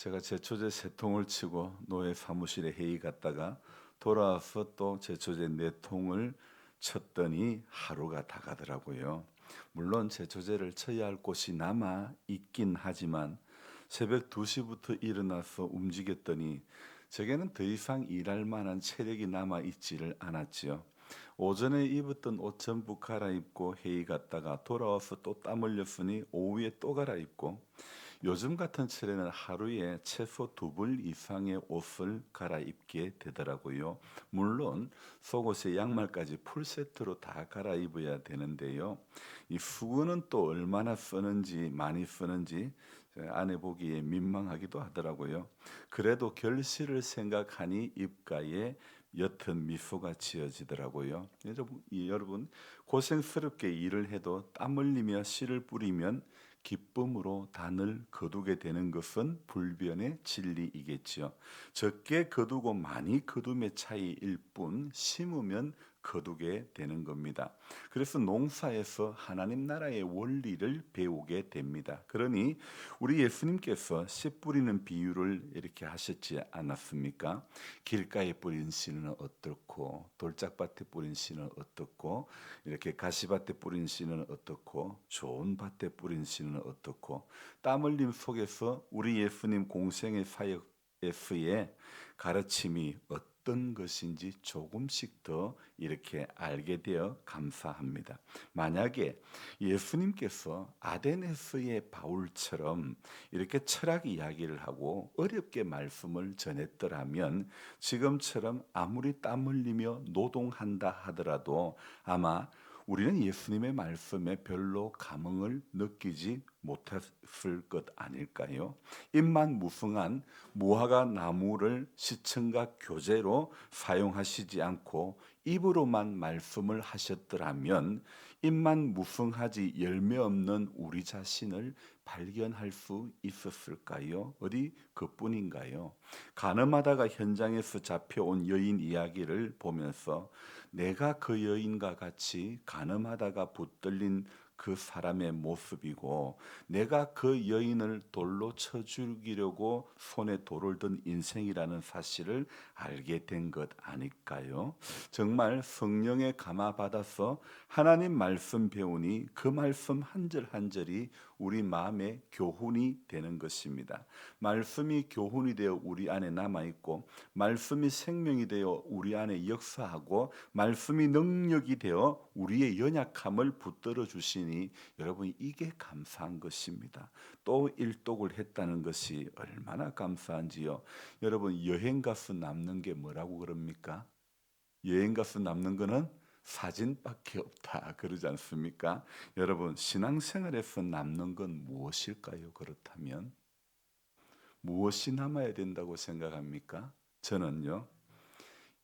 제가 제초제 세 통을 치고 노예 사무실에 회의 갔다가 돌아와서 또 제초제 네 통을 쳤더니 하루가 다 가더라고요. 물론 제초제를 쳐야 할 곳이 남아 있긴 하지만 새벽 2시부터 일어나서 움직였더니 제게는 더 이상 일할 만한 체력이 남아 있지를 않았지요. 오전에 입었던 옷 전부 갈아입고 회의 갔다가 돌아와서 또 땀 흘렸으니 오후에 또 갈아입고 요즘 같은 철에는 하루에 최소 2벌 이상의 옷을 갈아입게 되더라고요. 물론 속옷에 양말까지 풀세트로 다 갈아입어야 되는데요. 이 수건은 또 얼마나 쓰는지 많이 쓰는지 제 아내 보기에 민망하기도 하더라고요. 그래도 결실을 생각하니 입가에 옅은 미소가 지어지더라고요. 여러분 고생스럽게 일을 해도 땀 흘리며 씨를 뿌리면 기쁨으로 단을 거두게 되는 것은 불변의 진리이겠지요. 적게 거두고 많이 거둠의 차이일 뿐 심으면 거두게 되는 겁니다. 그래서 농사에서 하나님 나라의 원리를 배우게 됩니다. 그러니 우리 예수님께서 씨 뿌리는 비유를 이렇게 하셨지 않았습니까? 길가에 뿌린 씨는 어떻고 돌짝밭에 뿌린 씨는 어떻고 이렇게 가시밭에 뿌린 씨는 어떻고 좋은 밭에 뿌린 씨는 어떻고 땀 흘림 속에서 우리 예수님 공생의 사역에서의 가르침이 어떤 것인지 조금씩 더 이렇게 알게 되어 감사합니다. 만약에 예수님께서 아데네스의 바울처럼 이렇게 철학 이야기를 하고 어렵게 말씀을 전했더라면 지금처럼 아무리 땀 흘리며 노동한다 하더라도 아마 우리는 예수님의 말씀에 별로 감흥을 느끼지 못했을 것 아닐까요? 입만 무성한 무화과 나무를 시청각 교재로 사용하시지 않고 입으로만 말씀을 하셨더라면 입만 무성하지 열매 없는 우리 자신을 발견할 수 있었을까요? 어디 그뿐인가요? 가늠하다가 현장에서 잡혀온 여인 이야기를 보면서 내가 그 여인과 같이 간음하다가 붙들린 그 사람의 모습이고 내가 그 여인을 돌로 쳐 죽이려고 손에 돌을 든 인생이라는 사실을 알게 된 것 아닐까요? 정말 성령에 감화받아서 하나님 말씀 배우니 그 말씀 한 절 한 절이 우리 마음의 교훈이 되는 것입니다. 말씀이 교훈이 되어 우리 안에 남아 있고 말씀이 생명이 되어 우리 안에 역사하고 말씀이 능력이 되어 우리의 연약함을 붙들어 주시니 여러분 이게 감사한 것입니다. 또 일독을 했다는 것이 얼마나 감사한지요. 여러분 여행 가서 남는 게 뭐라고 그럽니까? 여행 가서 남는 거는 사진밖에 없다 그러지 않습니까? 여러분 신앙생활에서 남는 건 무엇일까요? 그렇다면 무엇이 남아야 된다고 생각합니까? 저는요.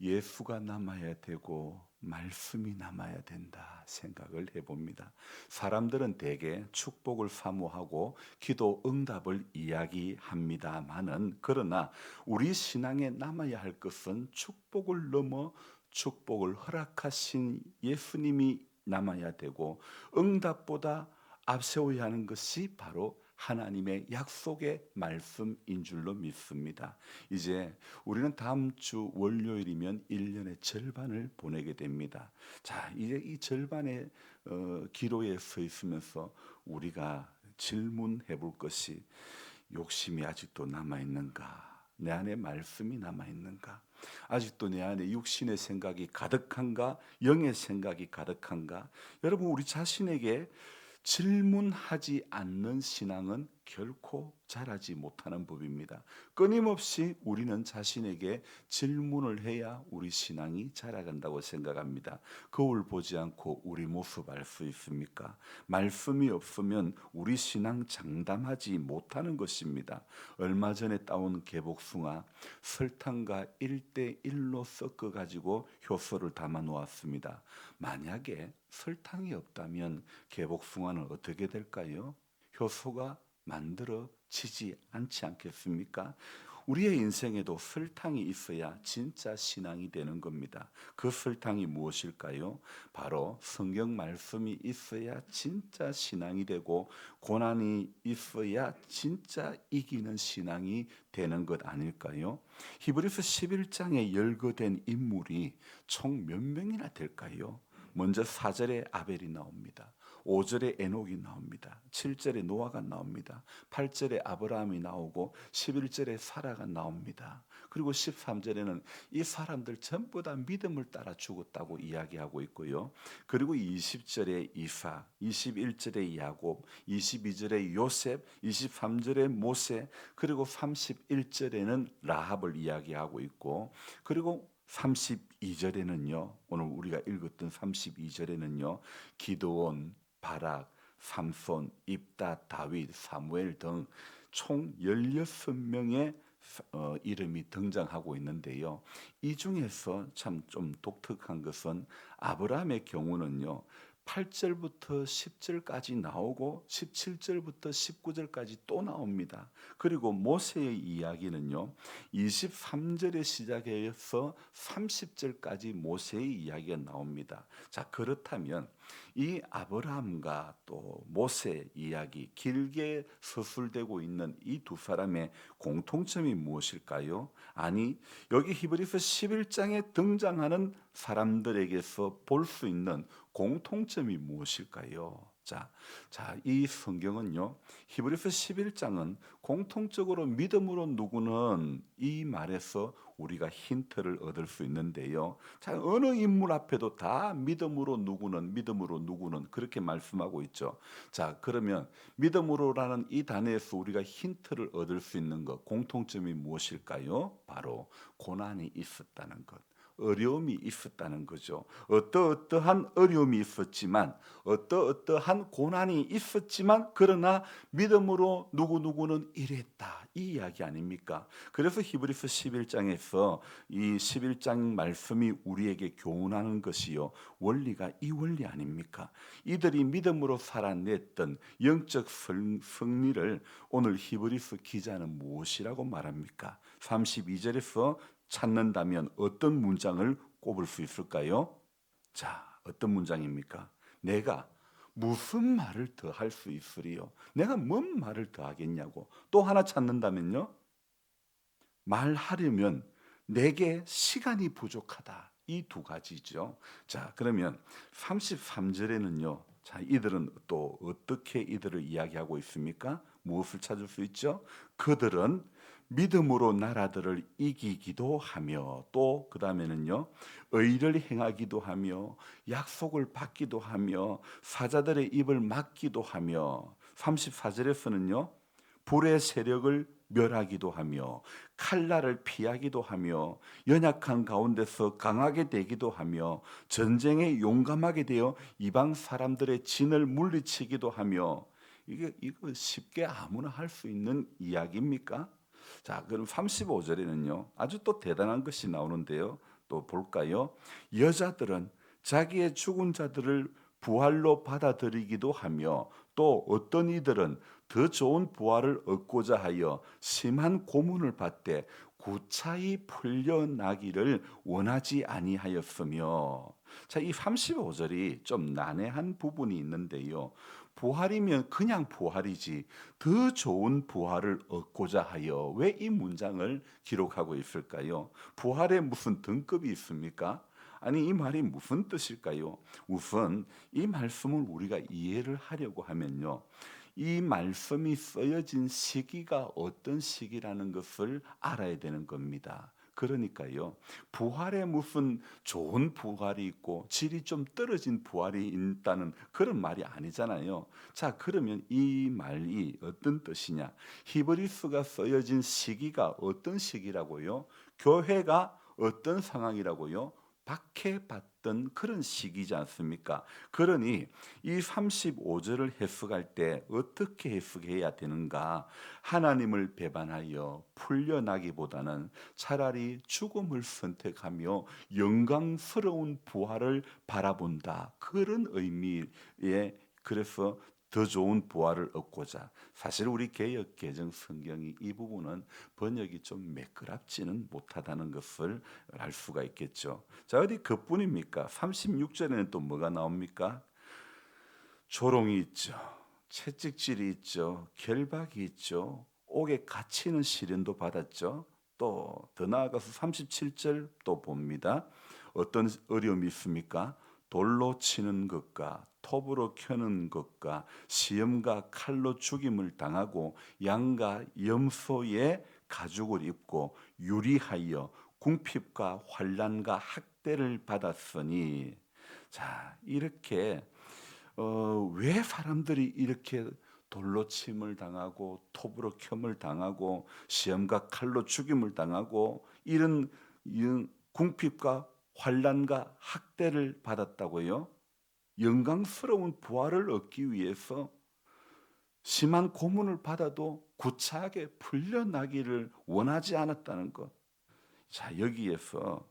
예수가 남아야 되고 말씀이 남아야 된다 생각을 해봅니다. 사람들은 대개 축복을 사모하고 기도 응답을 이야기합니다마는 그러나 우리 신앙에 남아야 할 것은 축복을 넘어 축복을 허락하신 예수님이 남아야 되고 응답보다 앞세워야 하는 것이 바로 하나님의 약속의 말씀인 줄로 믿습니다. 이제 우리는 다음 주 월요일이면 1년의 절반을 보내게 됩니다. 자, 이제 이 절반의 기로에 서 있으면서 우리가 질문해 볼 것이 욕심이 아직도 남아 있는가? 내 안에 말씀이 남아 있는가? 아직도 내 안에 육신의 생각이 가득한가? 영의 생각이 가득한가? 여러분 우리 자신에게 질문하지 않는 신앙은 결코 자라지 못하는 법입니다. 끊임없이 우리는 자신에게 질문을 해야 우리 신앙이 자라간다고 생각합니다. 거울 보지 않고 우리 모습 알 수 있습니까? 말씀이 없으면 우리 신앙 장담하지 못하는 것입니다. 얼마 전에 따온 개복숭아 설탕과 1대1로 섞어 가지고 효소를 담아 놓았습니다. 만약에 설탕이 없다면 개복숭아는 어떻게 될까요? 효소가 만들어지지 않지 않겠습니까? 우리의 인생에도 설탕이 있어야 진짜 신앙이 되는 겁니다. 그 설탕이 무엇일까요? 바로 성경 말씀이 있어야 진짜 신앙이 되고 고난이 있어야 진짜 이기는 신앙이 되는 것 아닐까요? 히브리서 11장에 열거된 인물이 총 몇 명이나 될까요? 먼저 4절에 아벨이 나옵니다. 5절에 에녹이 나옵니다. 7절에 노아가 나옵니다. 8절에 아브라함이 나오고 11절에 사라가 나옵니다. 그리고 13절에는 이 사람들 전부 다 믿음을 따라 죽었다고 이야기하고 있고요. 그리고 20절에 이삭, 21절에 야곱, 22절에 요셉, 23절에 모세, 그리고 31절에는 라합을 이야기하고 있고, 그리고 32절에는요. 오늘 우리가 읽었던 32절에는요. 기드온, 바락, 삼손, 입다, 다윗, 사무엘 등 총 16명의 이름이 등장하고 있는데요. 이 중에서 참 좀 독특한 것은 아브라함의 경우는요. 8절부터 10절까지 나오고 17절부터 19절까지 또 나옵니다. 그리고 모세의 이야기는요. 23절에 시작해서 30절까지 모세의 이야기가 나옵니다. 자, 그렇다면 이 아브라함과 또 모세 이야기 길게 서술되고 있는 이 두 사람의 공통점이 무엇일까요? 아니, 여기 히브리서 11장에 등장하는 사람들에게서 볼 수 있는 공통점이 무엇일까요? 이 성경은요. 히브리서 11장은 공통적으로 믿음으로 누구는 이 말에서 우리가 힌트를 얻을 수 있는데요. 자, 어느 인물 앞에도 다 믿음으로 누구는 그렇게 말씀하고 있죠. 자, 그러면 믿음으로라는 이 단어에서 우리가 힌트를 얻을 수 있는 것, 공통점이 무엇일까요? 바로 고난이 있었다는 것. 어려움이 있었다는 거죠. 어떠한 어려움이 있었지만, 어떠한 고난이 있었지만, 그러나 믿음으로 누구는 이랬다. 이 이야기 아닙니까? 그래서 히브리서 11장에서 이 11장 말씀이 우리에게 교훈하는 것이요. 원리가 이 원리 아닙니까? 이들이 믿음으로 살아냈던 영적 승리를 오늘 히브리서 기자는 무엇이라고 말합니까? 32절에서 찾는다면 어떤 문장을 꼽을 수 있을까요? 자, 어떤 문장입니까? 내가 무슨 말을 더 할 수 있으리요? 내가 뭔 말을 더 하겠냐고. 또 하나 찾는다면요? 말하려면 내게 시간이 부족하다. 이 두 가지죠. 자, 그러면 33절에는요. 자, 이들은 또 어떻게 이들을 이야기하고 있습니까? 무엇을 찾을 수 있죠? 그들은 믿음으로 나라들을 이기기도 하며 또 그 다음에는요. 의를 행하기도 하며 약속을 받기도 하며 사자들의 입을 막기도 하며 34절에서는요. 불의 세력을 멸하기도 하며 칼날을 피하기도 하며 연약한 가운데서 강하게 되기도 하며 전쟁에 용감하게 되어 이방 사람들의 진을 물리치기도 하며 이거 쉽게 아무나 할 수 있는 이야기입니까? 자, 그럼 35절에는요. 아주 또 대단한 것이 나오는데요. 또 볼까요? 여자들은 자기의 죽은 자들을 부활로 받아들이기도 하며 또 어떤 이들은 더 좋은 부활을 얻고자 하여 심한 고문을 받되 구차히 풀려나기를 원하지 아니하였으며. 자, 이 35절이 좀 난해한 부분이 있는데요. 부활이면 그냥 부활이지 더 좋은 부활을 얻고자 하여 왜 이 문장을 기록하고 있을까요? 부활에 무슨 등급이 있습니까? 아니, 이 말이 무슨 뜻일까요? 우선 이 말씀을 우리가 이해를 하려고 하면요. 이 말씀이 쓰여진 시기가 어떤 시기라는 것을 알아야 되는 겁니다. 그러니까요. 부활에 무슨 좋은 부활이 있고 질이 좀 떨어진 부활이 있다는 그런 말이 아니잖아요. 자, 그러면 이 말이 어떤 뜻이냐? 히브리서가 쓰여진 시기가 어떤 시기라고요? 교회가 어떤 상황이라고요? 박해받던 그런 시기지 않습니까? 그러니 이 35절을 해석할 때 어떻게 해석해야 되는가? 하나님을 배반하여 풀려나기보다는 차라리 죽음을 선택하며 영광스러운 부활을 바라본다. 그런 의미의 그래서 더 좋은 부활을 얻고자. 사실 우리 개역 개정 성경이 이 부분은 번역이 좀 매끄럽지는 못하다는 것을 알 수가 있겠죠. 자, 어디 그뿐입니까? 36절에는 또 뭐가 나옵니까? 조롱이 있죠. 채찍질이 있죠. 결박이 있죠. 옥에 갇히는 시련도 받았죠. 또 더 나아가서 37절 또 봅니다. 어떤 어려움이 있습니까? 돌로 치는 것과 톱으로 켜는 것과 시험과 칼로 죽임을 당하고 양과 염소의 가죽을 입고 유리하여 궁핍과 환난과 학대를 받았으니, 자, 이렇게 왜 사람들이 이렇게 돌로 침을 당하고 톱으로 켬을 당하고 시험과 칼로 죽임을 당하고 이런 궁핍과 환난과 학대를 받았다고요? 영광스러운 부활을 얻기 위해서 심한 고문을 받아도 구차하게 풀려나기를 원하지 않았다는 것. 자, 여기에서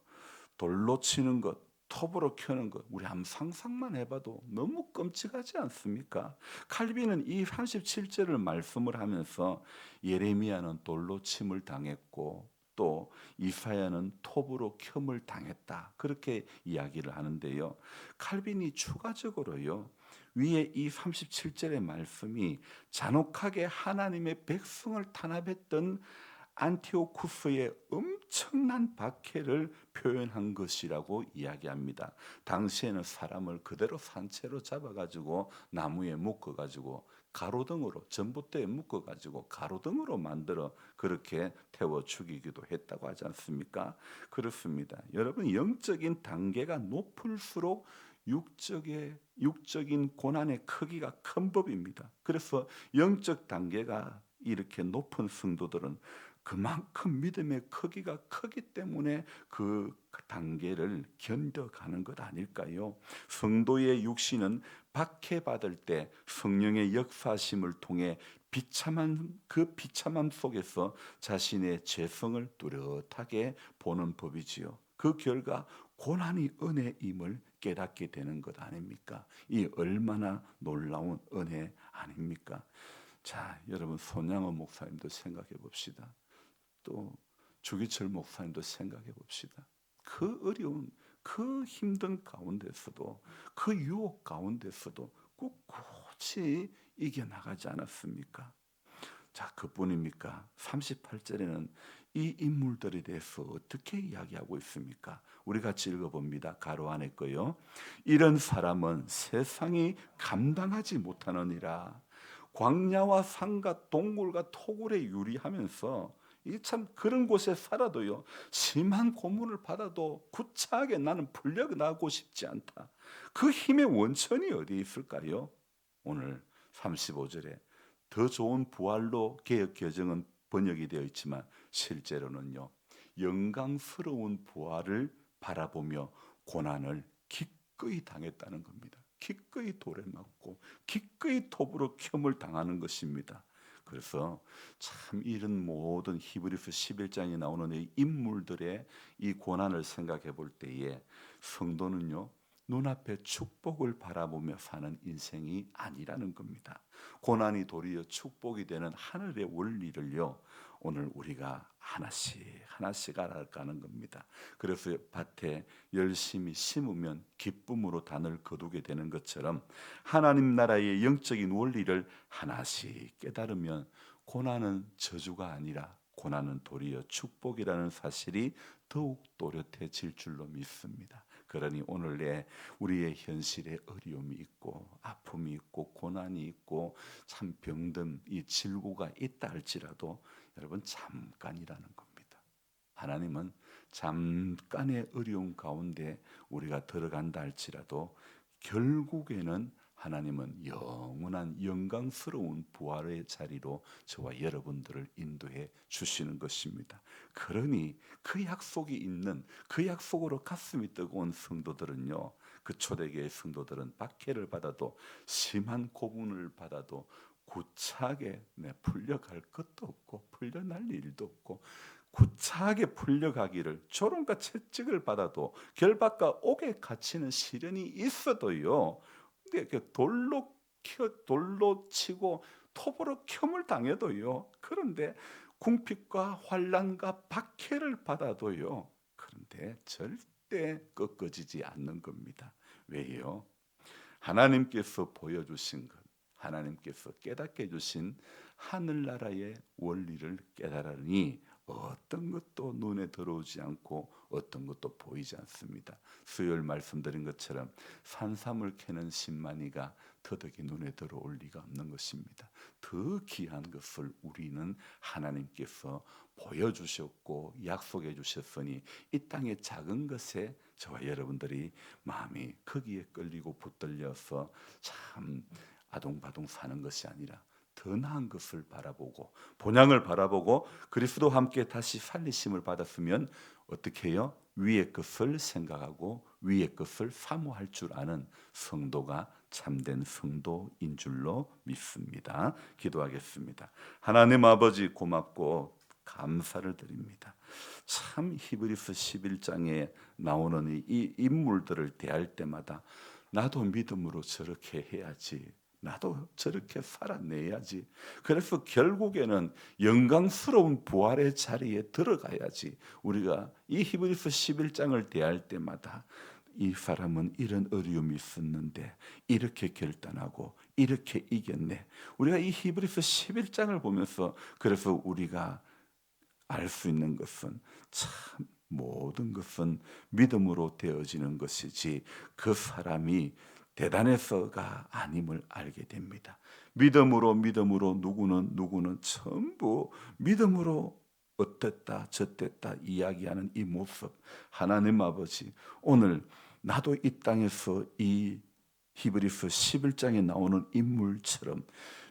돌로 치는 것, 톱으로 켜는 것, 우리 한번 상상만 해봐도 너무 끔찍하지 않습니까? 칼빈은 이 37절을 말씀을 하면서 예레미야는 돌로 침을 당했고 또 이사야는 톱으로 켬을 당했다, 그렇게 이야기를 하는데요. 칼빈이 추가적으로요, 위에 이 37절의 말씀이 잔혹하게 하나님의 백성을 탄압했던 안티오쿠스의 엄청난 박해를 표현한 것이라고 이야기합니다. 당시에는 사람을 그대로 산채로 잡아가지고 나무에 묶어가지고 가로등으로, 전봇대에 묶어가지고 가로등으로 만들어 그렇게 태워 죽이기도 했다고 하지 않습니까? 그렇습니다. 여러분, 영적인 단계가 높을수록 육적인 고난의 크기가 큰 법입니다. 그래서 영적 단계가 이렇게 높은 성도들은 그만큼 믿음의 크기가 크기 때문에 그 단계를 견뎌가는 것 아닐까요? 성도의 육신은 박해받을 때 성령의 역사심을 통해 비참함 속에서 자신의 죄성을 뚜렷하게 보는 법이지요. 그 결과 고난이 은혜임을 깨닫게 되는 것 아닙니까? 이 얼마나 놀라운 은혜 아닙니까? 자, 여러분, 손양호 목사님도 생각해 봅시다. 또 주기철 목사님도 생각해 봅시다. 그 어려운, 그 힘든 가운데서도, 그 유혹 가운데서도 꿋꿋이 이겨나가지 않았습니까? 자, 그뿐입니까? 38절에는 이 인물들에 대해서 어떻게 이야기하고 있습니까? 우리 같이 읽어봅니다. 가로 안에 거요. 이런 사람은 세상이 감당하지 못하느니라. 광야와 산과 동굴과 토굴에 유리하면서 이 참 그런 곳에 살아도요, 심한 고문을 받아도 구차하게 나는 풀려나고 싶지 않다. 그 힘의 원천이 어디에 있을까요? 오늘 35절에 더 좋은 부활로 개역 개정은 번역이 되어 있지만 실제로는요, 영광스러운 부활을 바라보며 고난을 기꺼이 당했다는 겁니다. 기꺼이 돌에 맞고 기꺼이 톱으로 켬을 당하는 것입니다. 그래서 참 이런 모든 히브리서 11장에 나오는 이 인물들의 이 고난을 생각해 볼 때에 성도는요, 눈앞에 축복을 바라보며 사는 인생이 아니라는 겁니다. 고난이 도리어 축복이 되는 하늘의 원리를요, 오늘 우리가 하나씩 알아가는 겁니다. 그래서 밭에 열심히 심으면 기쁨으로 단을 거두게 되는 것처럼 하나님 나라의 영적인 원리를 하나씩 깨달으면 고난은 저주가 아니라 고난은 도리어 축복이라는 사실이 더욱 또렷해질 줄로 믿습니다. 그러니 오늘 우리의 현실에 어려움이 있고 아픔이 있고 고난이 있고 참 병든 이 질고가 있다 할지라도 여러분, 잠깐이라는 겁니다. 하나님은 잠깐의 어려움 가운데 우리가 들어간다 할지라도 결국에는 하나님은 영원한 영광스러운 부활의 자리로 저와 여러분들을 인도해 주시는 것입니다. 그러니 그 약속이 있는, 그 약속으로 가슴이 뜨거운 성도들은요, 그 초대교회 성도들은 박해를 받아도 심한 고문을 받아도 구차하게 풀려갈 것도 없고 풀려날 일도 없고 구차하게 풀려가기를, 조롱과 채찍을 받아도 결박과 옥에 갇히는 시련이 있어도요, 근데 돌로 돌로 치고 톱으로 켬을 당해도요. 그런데 궁핍과 환난과 박해를 받아도요. 그런데 절대 꺾어지지 않는 겁니다. 왜요? 하나님께서 보여주신 것, 하나님께서 깨닫게 해주신 하늘나라의 원리를 깨달으니 어떤 것도 눈에 들어오지 않고 어떤 것도 보이지 않습니다. 수요일 말씀드린 것처럼 산삼을 캐는 신만이가 더덕이 눈에 들어올 리가 없는 것입니다. 더 귀한 것을 우리는 하나님께서 보여주셨고 약속해 주셨으니 이 땅의 작은 것에 저와 여러분들이 마음이 거기에 끌리고 붙들려서 참 아동바동 사는 것이 아니라 더 나은 것을 바라보고 본향을 바라보고 그리스도와 함께 다시 살리심을 받았으면 어떻게 해요? 위의 것을 생각하고 위의 것을 사모할 줄 아는 성도가 참된 성도인 줄로 믿습니다. 기도하겠습니다. 하나님 아버지 고맙고 감사를 드립니다. 참 히브리서 11장에 나오는 이 인물들을 대할 때마다 나도 믿음으로 저렇게 해야지, 나도 저렇게 살아내야지, 그래서 결국에는 영광스러운 부활의 자리에 들어가야지. 우리가 이 히브리서 11장을 대할 때마다 이 사람은 이런 어려움이 있었는데 이렇게 결단하고 이렇게 이겼네. 우리가 이 히브리서 11장을 보면서 그래서 우리가 알 수 있는 것은 참 모든 것은 믿음으로 되어지는 것이지 그 사람이 대단해서가 아님을 알게 됩니다. 믿음으로 누구는 전부 믿음으로 어땠다 저땠다 이야기하는 이 모습, 하나님 아버지, 오늘 나도 이 땅에서 이 히브리서 11장에 나오는 인물처럼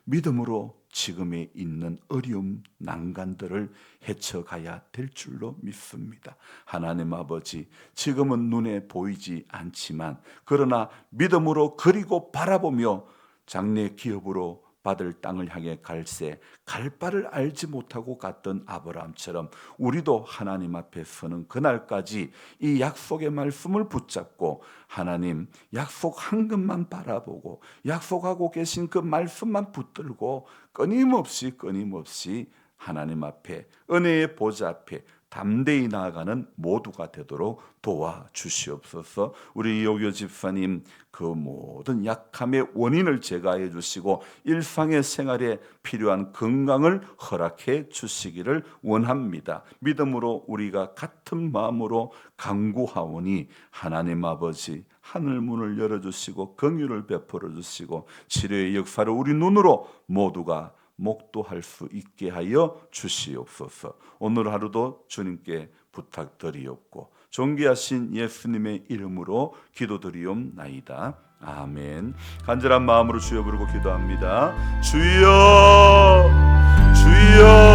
믿음으로 지금에 있는 어려움 난간들을 헤쳐가야 될 줄로 믿습니다. 하나님 아버지, 지금은 눈에 보이지 않지만 그러나 믿음으로 그리고 바라보며 장래 기업으로 받을 땅을 향해 갈새 갈 바를 알지 못하고 갔던 아브라함처럼 우리도 하나님 앞에 서는 그날까지 이 약속의 말씀을 붙잡고 하나님 약속한 것만 바라보고 약속하고 계신 그 말씀만 붙들고 끊임없이 하나님 앞에 은혜의 보좌 앞에 담대히 나아가는 모두가 되도록 도와주시옵소서. 우리 요교 집사님 그 모든 약함의 원인을 제거해 주시고 일상의 생활에 필요한 건강을 허락해 주시기를 원합니다. 믿음으로 우리가 같은 마음으로 간구하오니 하나님 아버지 하늘 문을 열어주시고 긍휼을 베풀어 주시고 치료의 역사를 우리 눈으로 모두가 목도할 수 있게 하여 주시옵소서. 오늘 하루도 주님께 부탁드리옵고 존귀하신 예수님의 이름으로 기도드리옵나이다. 아멘. 간절한 마음으로 주여 부르고 기도합니다. 주여 주여